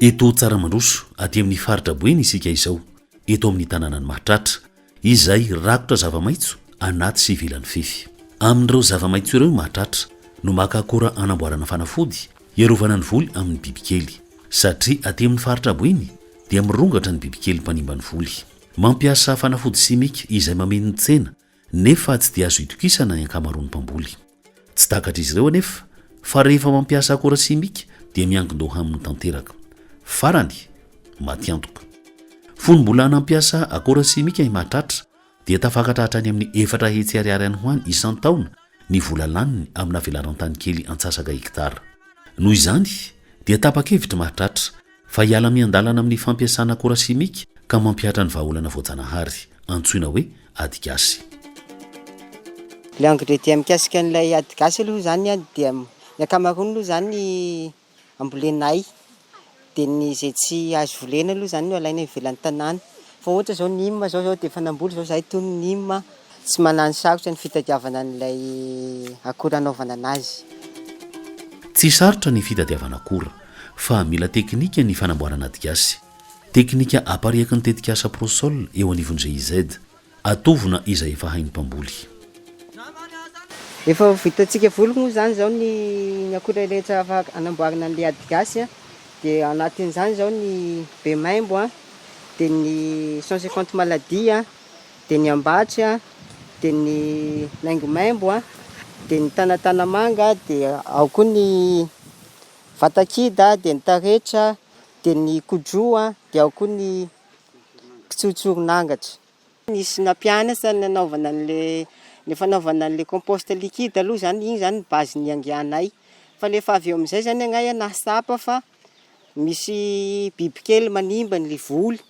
Eto Tsaramandoso aty amin'ny faritra Boeny isika izao, eto amin'ny tanànany Mahatratra, izay rakotra zava-maitso anaty sy ivelan'ny fefy. Amin'ireo zava-maitso ireo Mahatratra no maka akora anamboarana fanafody iarovana ny voly amin'ny bibikely, satria aty amin'ny faritra Boeny dia mirongatra ny bibikely mpanimba ny voly. Mampiasa fanafody simika izay mameno ny tsena nefa tsy dia azo itokisana ny ankamaroan'ny mpamboly. Tsy takatra izy ireo anefa fa rehefa mampiasa akora simika dia miankin-doha amin'ny tanteraka. Farany matiantoka. Fony mbola nampiasa akora simika i Mahatratra dia tafakatra hatrany amin'ny 4 hetsy ariary any ho any isan-taona ny vola laniny amina velaran-tany kely antsasaka hektara. Noho izany dia tapa-kevitra Mahatratra fa hiala miandalana amin'ny fampiasana akora simika ka mampiatra ny vahaolana voajanahary, antsoina hoe adi-gasy. Le ingrédient mikasika an'ilay adi-gasy aloha zany dia ny ankamaroany aloha zany ambolenay. Dia ny izay tsy azo volena aloha zany no alaina ivelan'ny tanàna. Fa ohatra zao nima zao dia efa namboly zao zahay toy ny nima tsy manano sarotra ny fitadiavana an'ilay akora anaovana anazy. Tsy sarotra ny fitadiavana akora fa mila teknika ny fanamboarana adi-gasy. Teknika apariaky ny tetikasa prosol eo anivon'izay GIZ, atovona izay efa hain'ny mpamboly. Efa vitantsika voly moa zany zao ny akora rehetra afaka anamboarana an'ilay adi-gasy dia anatin'izany zao ny be maimbo dia ny 150 maladie dia ny ambatry dia ny laingo maimbo dia ny tanatanamanga dia ao koa ny vatakida dia ny taretra dia ny kodroa dia ao koa ny kitsotsoron'angatra. Nisy nampianatra ny anaovana ny fanaovana an'ilay compost liquide aloha zany, igny zany base ny angianay. Fa rehefa avy eo amin'izay zany agnay nasapa fa misy bibikely manimba ny voly.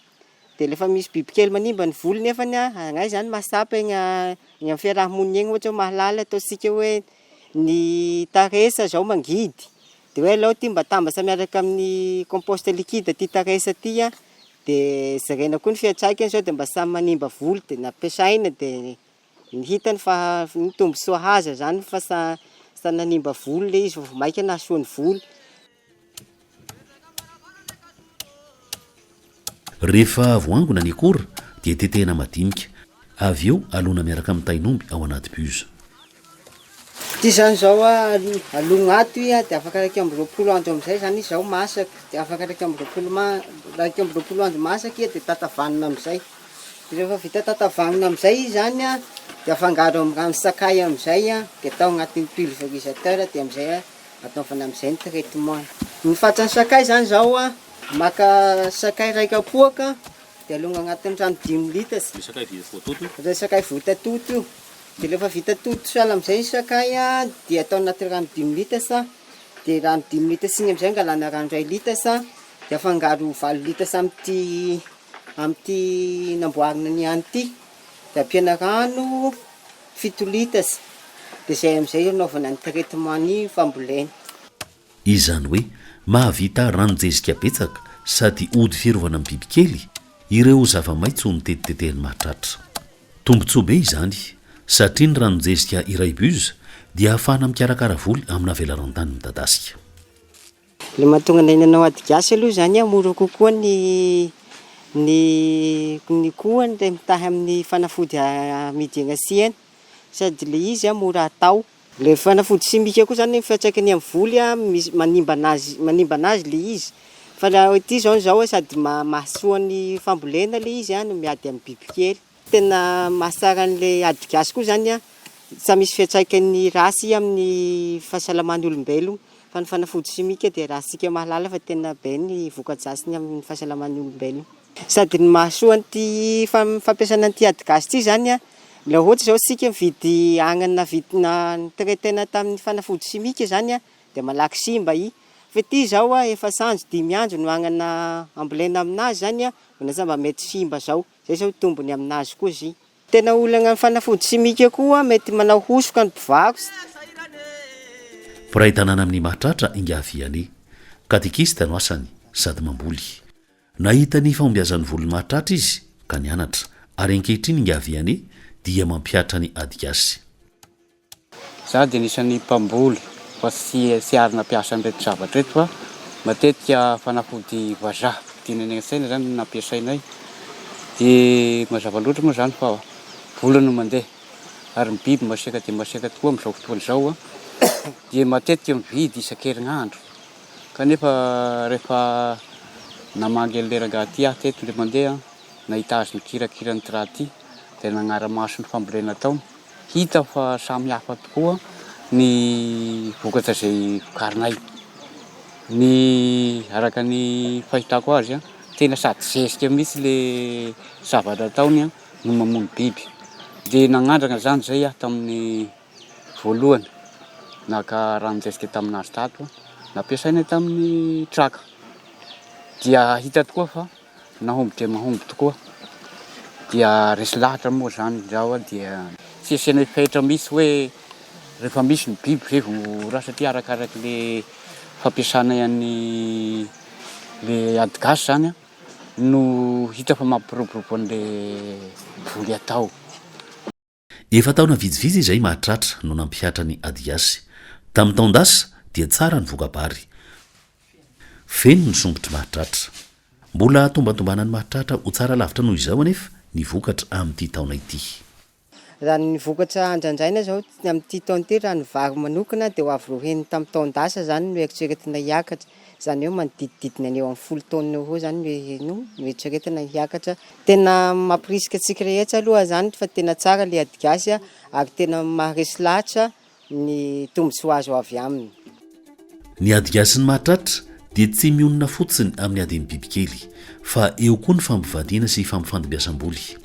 Dia rehefa misy bibikely manimba ny voly nefany agnay zany masapa igny amin'ny fiarahamonina igny, ohatra mahalala ataontsika hoe ny taresa zao mangidy. Dia hoe alao ty mba tambasa miaraka amin'ny compost liquide ty taresa ty dia zarena koa ny fiantraikany zao dia mba samy manimba voly dia nampiasaina dia ny hitany fa ny tombontsoa haza zany fa sa nanimba voly le izy vao maika nahasoa ny voly. Rehefa voangona ny akora dia tetehina madinika, avy eo alona miaraka amin'ny tainomby ao anaty buse. Ty zany zao alogna ato dia afaka 20 andro amin'izay zany izy zao masaka, dia afaka 20 andro masaka dia tatavanina amin'izay. Rehefa vita tatavanina amin'izay izy zany dia afangaro amin'ny sakay amin'izay dia atao agnatin'ny pulvérisateur dia amin'izay ataovana amin'izay ny traitement. Ny fatran'ny sakay zany zao maka sakay raika apoaka dia alogna agnatin'ny rano 5 litres. Sakay sakay voatatoto io. Dia rehefa vita toto sahala amin'izay ny sakay dia atao anaty rano 10 litres dia rano 10 litres igny amin'izay angalana rano 1 litres dia afangaro 4 litres amin'ity namboarina niany ity dia ampiana rano 7 litres dia izay amin'izay anaovana ny traitement ny fambolena. Izany hoe mahavita ranonjezika betsaka sady ody fiarovana amin'ny bibikely ireo zava-maitso ny tetitetehany Mahatratra. Tombontsoa be izany satria ny ranonjezika iray buse dia ahafahana mikarakara voly amina velaran-tany midadasika. Le mahatonga anay nanao adi-gasy aloha zany mora kokoa ny kohany dia mitahy amin'ny fanafody amidy eny asiany sady le izy mora atao. Le fanafody simika koa zany fiantraikany amin'ny voly misy manimba anazy le izy. Fa raha ity zao sady mahasoa ny fambolena le izy no miady amin'ny bibikely. Tena mahasara an'ilay adi-gasy koa zany sa misy fiantraikany rasy amin'ny fahasalaman'ny olombelona. Fa ny fanafody simika dia rasitsika mahalala fa tena be ny voka-dratsiny amin'ny fahasalaman'ny olombelona. Sady ny mahasoa an'ity fampiasana an'ity adi-gasy ity zany laha ohatra zao sika mividy agnana vidina traitena tamin'ny fanafody simika zany dia malaky simba i. Fa ity zao efa sanjo 5 andro no agnana ambolena aminazy zany manasa mba mety simba zao. Zay zao tombony aminazy koa izy. Tena olana fanafody simika koa mety manao hosoka ny mpivarotsy. Mpiray tanàna amin'ny Mahatratra Ingaviany, katekista no asany sady mamboly. Nahita ny fahombiazan'ny voly Mahatratra izy ka nianatra ary ankehitriny Ingaviany dia mampiatra ny adi-gasy. Za dia nisan'ny mpamboly fa sy arina piasa an'ireto zavatra reto matetika fanafody vazaha tianany saina zany nampiasainay dia mazava loatra moa zany fa vola no mandeha ary ny biby maseka dia maseka tokoa amin'izao fotoana izao dia matetika mividy isan-kerinandro kanefa rehefa namangy an'leranga aty aho teto le mandeha nahita azy nikirakirany ty raha ty dia nagnara-maso ny fambolena taony hita fa samy hafa tokoa ny vokatra izay vokarinay ny araka ny fahitako azy tena sady zezika mihitsy le zavatra taony no mamono biby dia nagnandrana zany zay aho tamin'ny voalohany naka ranonjesika taminazy tato nampiasainay tamin'ny traka dia hita tokoa fa nahomby dia mahomby tokoa dia resy lahatra moa zany zao dia tsy asianay fetra mihitsy hoe rehefa misy ny biby ve vo raha satria arakaraky le fampiasanay an'ny le adigasy zany no hita fa mampiroborobo an'le voly atao. Efa taona vitsivitsy izay mahatratra no nampihatra ny adigasy. Tamin'ny taondasa dia tsara ny vokabary. Feno ny sombotry mahatratra. Mbola tombatombanany mahatratra ho tsara lavitra noho izao anefa ny vokatra amin'ity taona ity. Raha ny vokatra andrandraina zao amin'ity taona ity raha ny vary manokana dia ho avy roheny tamin'ny taondasa zany no eritreretina hiakatra. Zany hoe manodidididina any eo amin'ny 10 taona eo zany no eritreretina hiakatra. Tena mampirisika antsika rehetra aloha zany fa tena tsara le adigasy ary tena maharesy lahatra ny tombontsoa azo avy aminy. Ny adigasy ny mahatratra dia tsy mionona fotsiny amin'ny adiny bibikely fa eo koa ny fampivadiana sy fampifandimbiasam-boly.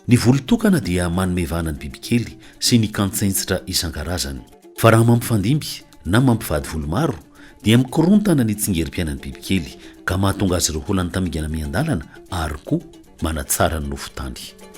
Ny volotokana dia manomevana ny bibikely sy ny kantsentsitra isan-karazany. Fa raha mampifandimby na mampivady volo maro dia mikorontana ny tsingerim-piainan'ny bibikely ka mahatonga azy ireo holany tamingana miandalana ary koa manatsara ny nofo tany.